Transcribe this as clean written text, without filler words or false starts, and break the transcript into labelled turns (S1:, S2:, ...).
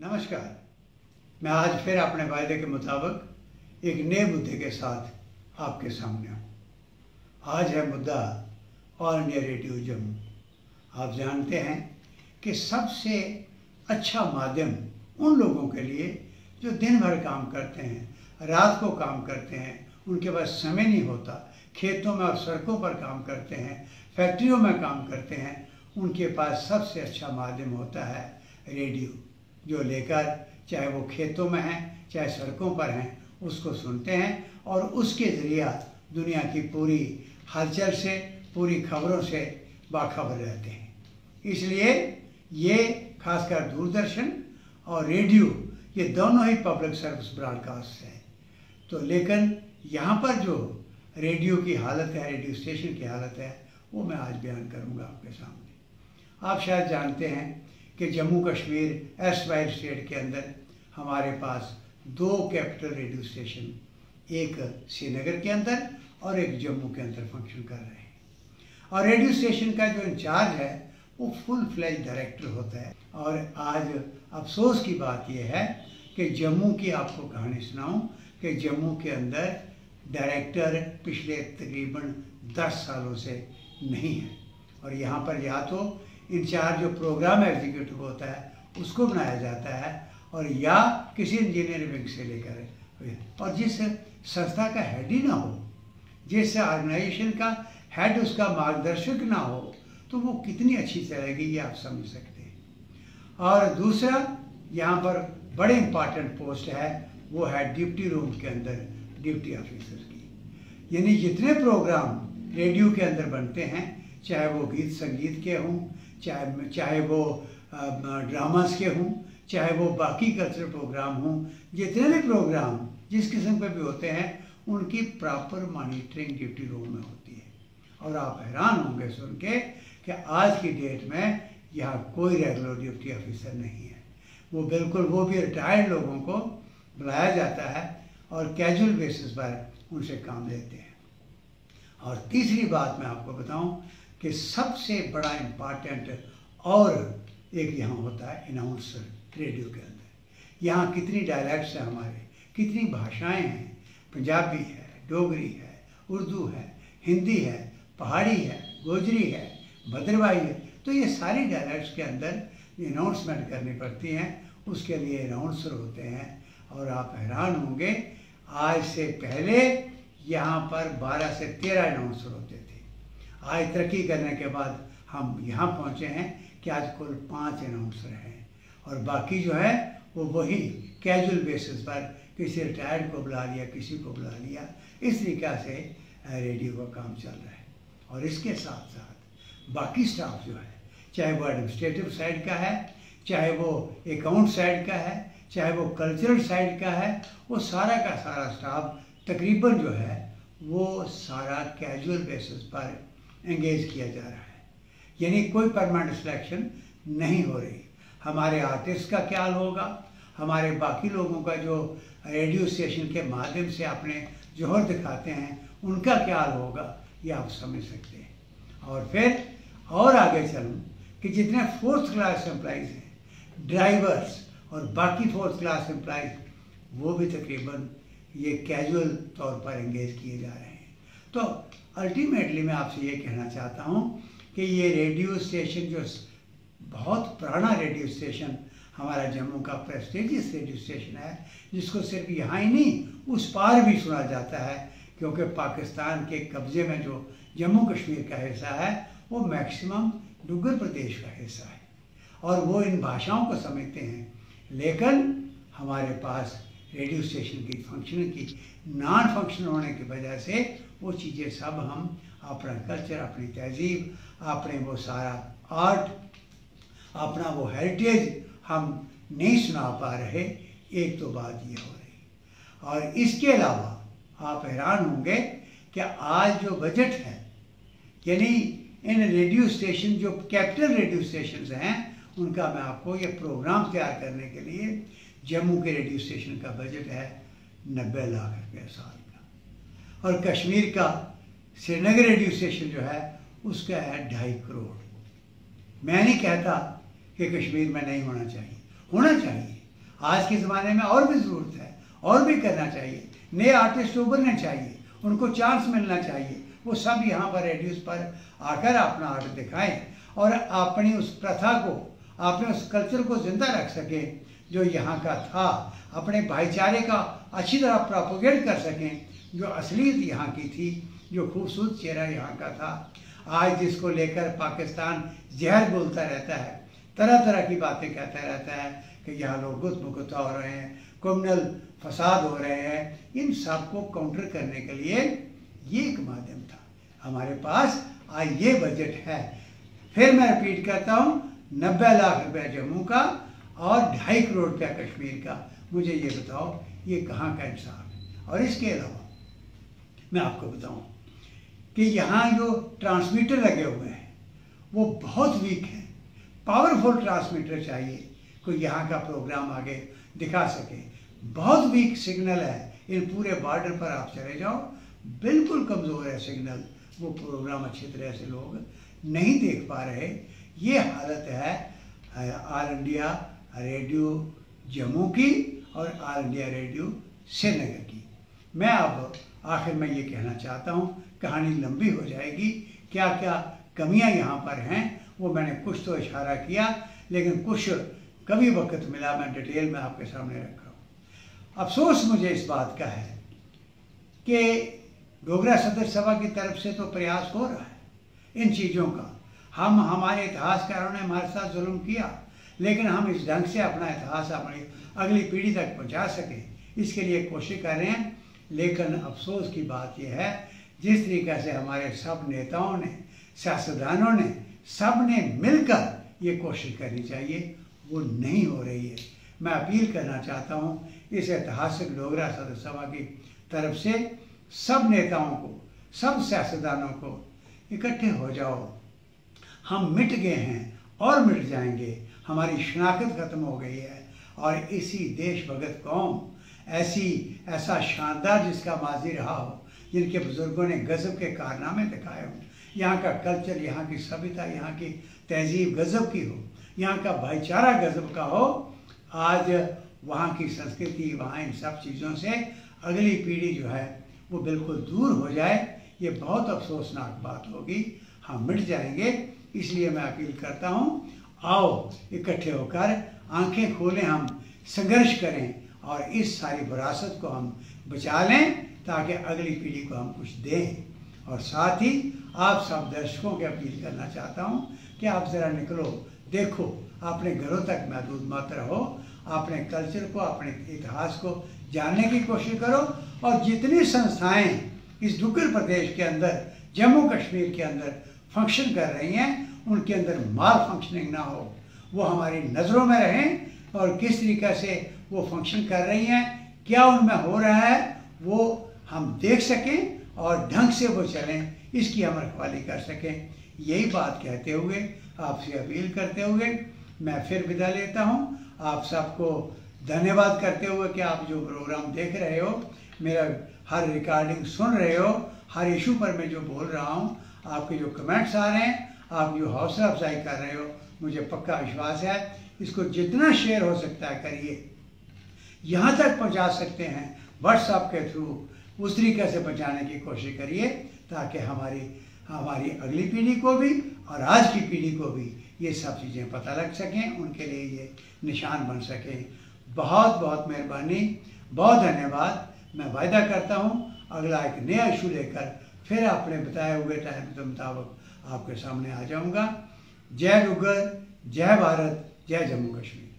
S1: नमस्कार। मैं आज फिर अपने वायदे के मुताबिक एक नए मुद्दे के साथ आपके सामने हूँ। आज है मुद्दा ऑल इंडिया रेडियो जम्मू। आप जानते हैं कि सबसे अच्छा माध्यम उन लोगों के लिए जो दिन भर काम करते हैं, रात को काम करते हैं, उनके पास समय नहीं होता, खेतों में और सड़कों पर काम करते हैं, फैक्ट्रियों में काम करते हैं, उनके पास सबसे अच्छा माध्यम होता है रेडियो, जो लेकर चाहे वो खेतों में हैं चाहे सड़कों पर हैं उसको सुनते हैं और उसके ज़रिया दुनिया की पूरी हलचल से, पूरी खबरों से बाखबर रहते हैं। इसलिए ये खासकर दूरदर्शन और रेडियो ये दोनों ही पब्लिक सर्विस ब्रॉडकास्ट हैं। तो लेकिन यहाँ पर जो रेडियो की हालत है, रेडियो स्टेशन की हालत है, वो मैं आज बयान करूँगा आपके सामने। आप शायद जानते हैं कि जम्मू कश्मीर एर्स्टाइल स्टेट के अंदर हमारे पास दो कैपिटल रेडियो स्टेशन, एक श्रीनगर के अंदर और एक जम्मू के अंदर फंक्शन कर रहे हैं। और रेडियो स्टेशन का जो इंचार्ज है वो फुल फ्लेज डायरेक्टर होता है। और आज अफसोस की बात यह है कि जम्मू की आपको कहानी सुनाऊं कि जम्मू के अंदर डायरेक्टर पिछले तकरीबन 10 सालों से नहीं है। और यहाँ पर या तो इंचार्ज जो प्रोग्राम एग्जीक्यूटिव होता है उसको बनाया जाता है और या किसी इंजीनियर विंग से लेकर, और जिस संस्था का हेड ही ना हो, जिस ऑर्गेनाइजेशन का हेड उसका मार्गदर्शक ना हो, तो वो कितनी अच्छी चलेगी ये आप समझ सकते हैं। और दूसरा यहाँ पर बड़े इम्पॉर्टेंट पोस्ट है, वो है ड्यूटी रूम के अंदर ड्यूटी ऑफिसर की। यानी जितने प्रोग्राम रेडियो के अंदर बनते हैं, चाहे वो गीत संगीत के हों, चाहे वो ड्रामास के हों, चाहे वो बाकी कल्चरल प्रोग्राम हों, जितने भी प्रोग्राम जिस किस्म के भी होते हैं उनकी प्रॉपर मॉनिटरिंग ड्यूटी रूम में होती है। और आप हैरान होंगे सुन के कि आज की डेट में यहाँ कोई रेगुलर ड्यूटी ऑफिसर नहीं है। वो भी रिटायर्ड लोगों को बुलाया जाता है और कैजुअल बेसिस पर उनसे काम लेते हैं। और तीसरी बात मैं आपको बताऊं कि सबसे बड़ा इम्पॉर्टेंट और एक यहाँ होता है अनाउंसर रेडियो के अंदर। यहाँ कितनी डायलैक्ट्स हैं हमारे, कितनी भाषाएं हैं, पंजाबी है, डोगरी है, उर्दू है, हिंदी है, पहाड़ी है, गोजरी है, भद्रवाही है। तो ये सारी डायलैक्ट्स के अंदर अनाउंसमेंट करनी पड़ती हैं, उसके लिए अनाउंसर होते हैं। और आप हैरान होंगे, आज से पहले यहाँ पर 12 से 13 अनाउंसर होते थे। आज तरक्की करने के बाद हम यहाँ पहुँचे हैं कि आज कुल 5 अनाउंसर हैं और बाकी जो है वो वही कैजुअल बेसिस पर किसी रिटायर्ड को बुला लिया, किसी को बुला लिया, इस तरीक़ा से रेडियो का काम चल रहा है। और इसके साथ साथ बाकी स्टाफ जो है, चाहे वो एडमिनिस्ट्रेटिव साइड का है, चाहे वो अकाउंट साइड का है, चाहे वो कल्चरल साइड का है, वो सारा का सारा स्टाफ तकरीबन जो है वो सारा कैजुअल बेसिस पर एंगेज किया जा रहा है। यानी कोई परमानेंट सिलेक्शन नहीं हो रही। हमारे आर्टिस्ट का क्या होगा, हमारे बाकी लोगों का जो रेडियो स्टेशन के माध्यम से अपने जोहर दिखाते हैं उनका क्या होगा, ये आप समझ सकते हैं। और फिर और आगे चलूँ कि जितने 4th क्लास एम्प्लॉइज़ हैं, ड्राइवर्स और बाकी 4th क्लास एम्प्लॉइज़, वो भी तकरीबन ये कैजुअल तौर पर एंगेज किए जा रहे हैं। तो अल्टीमेटली मैं आपसे ये कहना चाहता हूँ कि ये रेडियो स्टेशन जो बहुत पुराना रेडियो स्टेशन हमारा जम्मू का प्रेस्टीजियस रेडियो स्टेशन है, जिसको सिर्फ यहाँ ही नहीं उस पार भी सुना जाता है, क्योंकि पाकिस्तान के कब्ज़े में जो जम्मू कश्मीर का हिस्सा है वो मैक्सिमम डुग्गर प्रदेश का हिस्सा है और वो इन भाषाओं को समझते हैं। लेकिन हमारे पास रेडियो स्टेशन की फंक्शनिंग की नॉन फंक्शन होने की वजह से वो चीज़ें सब हम अपना कल्चर, अपनी तहजीब, अपने वो सारा आर्ट, अपना वो हेरिटेज हम नहीं सुना पा रहे। एक तो बात ये हो रही। और इसके अलावा आप हैरान होंगे कि आज जो बजट है, यानी इन रेडियो स्टेशन जो कैपिटल रेडियो स्टेशन हैं उनका मैं आपको ये प्रोग्राम तैयार करने के लिए जम्मू के रेडियो स्टेशन का बजट है 90 लाख रुपये साल का। और कश्मीर का श्रीनगर रेडियो स्टेशन जो है उसका है 2.5 करोड़। मैं नहीं कहता कि कश्मीर में नहीं होना चाहिए, होना चाहिए, आज के ज़माने में और भी ज़रूरत है, और भी करना चाहिए। नए आर्टिस्ट उभरने चाहिए, उनको चांस मिलना चाहिए। वो सब यहाँ पर रेडियोस पर आकर अपना आर्ट दिखाएं और अपनी उस प्रथा को, अपने उस कल्चर को जिंदा रख सकें जो यहाँ का था, अपने भाईचारे का अच्छी तरह प्रोपोगेट कर सकें, जो असलियत यहाँ की थी, जो खूबसूरत चेहरा यहाँ का था। आज जिसको लेकर पाकिस्तान जहर बोलता रहता है, तरह तरह की बातें कहता रहता है कि यहाँ लोग गुत्मुगुत्ता हो रहे हैं, कम्युनल फसाद हो रहे हैं, इन सब को काउंटर करने के लिए ये एक माध्यम था। हमारे पास आज ये बजट है। फिर मैं रिपीट करता हूँ, 90 लाख रुपया जम्मू का और 2.5 करोड़ रुपया कश्मीर का। मुझे ये बताओ ये कहाँ का इंसाफ है। और इसके अलावा मैं आपको बताऊँ कि यहाँ जो ट्रांसमीटर लगे हुए हैं वो बहुत वीक हैं। पावरफुल ट्रांसमीटर चाहिए, कोई यहाँ का प्रोग्राम आगे दिखा सके। बहुत वीक सिग्नल है, इन पूरे बॉर्डर पर आप चले जाओ, बिल्कुल कमज़ोर है सिग्नल। वो प्रोग्राम अच्छी तरह से लोग नहीं देख पा रहे। ये हालत है ऑल इंडिया रेडियो जम्मू की और ऑल इंडिया रेडियो श्रीनगर की। मैं अब आखिर में ये कहना चाहता हूँ, कहानी लंबी हो जाएगी, क्या क्या कमियाँ यहाँ पर हैं वो मैंने कुछ तो इशारा किया, लेकिन कुछ कभी वक्त मिला मैं डिटेल में आपके सामने रख रहा हूँ। अफसोस मुझे इस बात का है कि डोगरा सदर सभा की तरफ से तो प्रयास हो रहा है इन चीज़ों का। हमारे इतिहासकारों ने हमारे साथ जुल्म किया, लेकिन हम इस ढंग से अपना इतिहास अपनी अगली पीढ़ी तक पहुँचा सकें, इसके लिए कोशिश कर रहे हैं। लेकिन अफसोस की बात यह है, जिस तरीके से हमारे सब नेताओं ने, सियासतदानों ने, सब ने मिलकर ये कोशिश करनी चाहिए, वो नहीं हो रही है। मैं अपील करना चाहता हूँ इस ऐतिहासिक डोगरा सदर सभा की तरफ से सब नेताओं को, सब सियासतदानों को, इकट्ठे हो जाओ। हम मिट गए हैं और मिट जाएंगे, हमारी शनाख्त खत्म हो गई है और इसी देश भगत कौम, ऐसा शानदार जिसका माजी रहा हो, जिनके बुजुर्गों ने गज़ब के कारनामे दिखाए हों, यहाँ का कल्चर, यहाँ की सभ्यता, यहाँ की तहजीब गज़ब की हो, यहाँ का भाईचारा गज़ब का हो, आज वहाँ की संस्कृति, वहाँ इन सब चीज़ों से अगली पीढ़ी जो है वो बिल्कुल दूर हो जाए, ये बहुत अफसोसनाक बात होगी। हम मिट जाएंगे। इसलिए मैं अपील करता हूँ, आओ इकट्ठे होकर आंखें खोलें, हम संघर्ष करें और इस सारी विरासत को हम बचा लें, ताकि अगली पीढ़ी को हम कुछ दें। और साथ ही आप सब दर्शकों की अपील करना चाहता हूँ कि आप ज़रा निकलो, देखो, अपने घरों तक महदूद मत रहो, अपने कल्चर को, अपने इतिहास को जानने की कोशिश करो। और जितनी संस्थाएं इस डुग्गर प्रदेश के अंदर, जम्मू कश्मीर के अंदर फंक्शन कर रही हैं, उनके अंदर माल फंक्शनिंग ना हो, वो हमारी नज़रों में रहें और किस तरीके से वो फंक्शन कर रही हैं, क्या उनमें हो रहा है, वो हम देख सकें और ढंग से वो चलें, इसकी हम रखवाली कर सकें। यही बात कहते हुए, आपसे अपील करते हुए मैं फिर विदा लेता हूँ। आप सबको धन्यवाद करते हुए कि आप जो प्रोग्राम देख रहे हो, मेरा हर रिकॉर्डिंग सुन रहे हो, हर इशू पर मैं जो बोल रहा हूँ, आपके जो कमेंट्स आ रहे हैं, आप जो हौसला अफजाई कर रहे हो, मुझे पक्का विश्वास है इसको जितना शेयर हो सकता है करिए। यहाँ तक पहुँचा सकते हैं व्हाट्सएप के थ्रू, उस तरीके से पहुँचाने की कोशिश करिए ताकि हमारी अगली पीढ़ी को भी और आज की पीढ़ी को भी ये सब चीज़ें पता लग सकें, उनके लिए ये निशान बन सकें। बहुत बहुत मेहरबानी, बहुत धन्यवाद। मैं वायदा करता हूँ अगला एक नया इशू लेकर फिर आपने बताए हुए टाइम के मुताबिक आपके सामने आ जाऊँगा। जय डुग्गर, जय भारत, जय जम्मू कश्मीर।